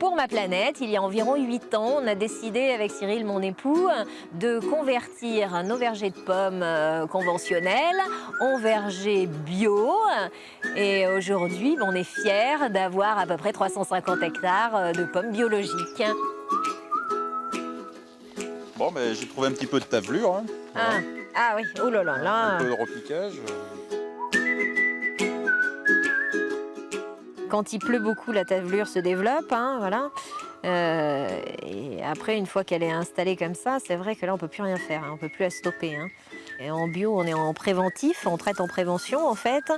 Pour ma planète, il y a environ 8 ans, on a décidé avec Cyril, mon époux, de convertir nos vergers de pommes conventionnels en vergers bio. Et aujourd'hui, on est fiers d'avoir à peu près 350 hectares de pommes biologiques. Bon, ben, j'ai trouvé un petit peu de tavelure. Hein. Voilà. Ah oui, oh là là là. Un peu de repiquage. Quand il pleut beaucoup, la tavelure se développe, hein, voilà. Et après, une fois qu'elle est installée comme ça, c'est vrai que là, on ne peut plus rien faire, hein, on ne peut plus la stopper. Hein. Et en bio, on est en préventif, on traite en prévention en fait.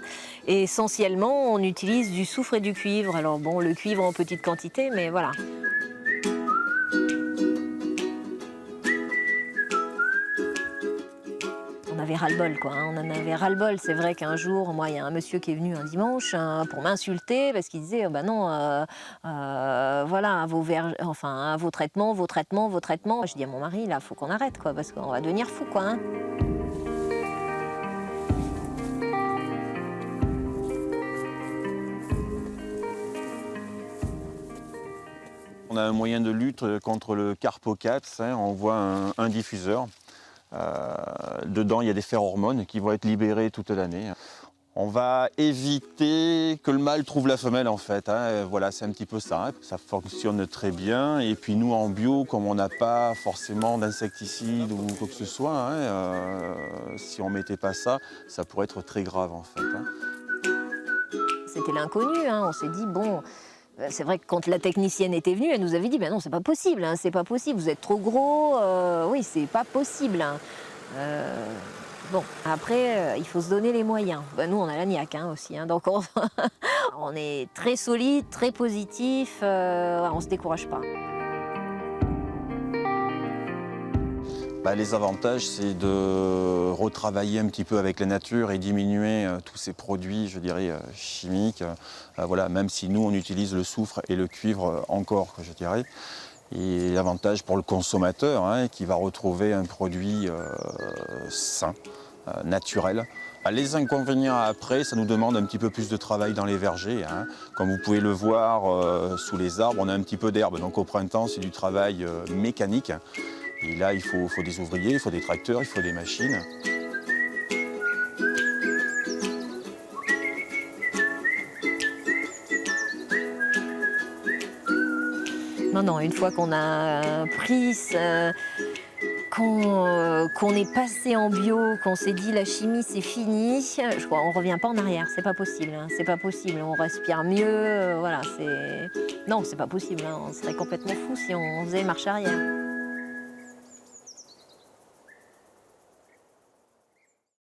Et essentiellement, on utilise du soufre et du cuivre. Alors bon, le cuivre en petite quantité, mais voilà. On avait ras-le-bol, quoi. Hein. On en avait ras-le-bol. C'est vrai qu'un jour, moi, il y a un monsieur qui est venu un dimanche pour m'insulter parce qu'il disait, bah non, voilà, vos traitements, vos traitements, vos traitements. Je dis à mon mari, là, faut qu'on arrête, quoi, parce qu'on va devenir fou, quoi. Hein. On a un moyen de lutte contre le carpocax. Hein. On voit un diffuseur. Dedans, il y a des phéromones qui vont être libérés toute l'année. On va éviter que le mâle trouve la femelle en fait. Hein. Voilà, c'est un petit peu ça. Hein. Ça fonctionne très bien. Et puis nous, en bio, comme on n'a pas forcément d'insecticides ou quoi que ce soit, hein, si on ne mettait pas ça, ça pourrait être très grave en fait. Hein. C'était l'inconnu. Hein. On s'est dit, bon... C'est vrai que quand la technicienne était venue, elle nous avait dit ben non, c'est pas possible, hein, c'est pas possible, vous êtes trop gros, oui, c'est pas possible. Hein. Bon, après, il faut se donner les moyens. Ben, nous, on a la niaque hein, aussi, hein, donc on est très solide, très positif, on se décourage pas. Bah, les avantages, c'est de retravailler un petit peu avec la nature et diminuer tous ces produits, je dirais, chimiques. Voilà, même si nous, on utilise le soufre et le cuivre encore, je dirais. Et l'avantage pour le consommateur, hein, qui va retrouver un produit sain, naturel. Les inconvénients après, ça nous demande un petit peu plus de travail dans les vergers. Hein. Comme vous pouvez le voir, sous les arbres, on a un petit peu d'herbe. Donc au printemps, c'est du travail mécanique. Et là, il faut des ouvriers, il faut des tracteurs, il faut des machines. Non, une fois qu'on a pris, qu'on est passé en bio, qu'on s'est dit la chimie c'est fini, je crois on revient pas en arrière, c'est pas possible, hein, c'est pas possible, on respire mieux, voilà, c'est... Non, c'est pas possible, hein, on serait complètement fou si on faisait marche arrière.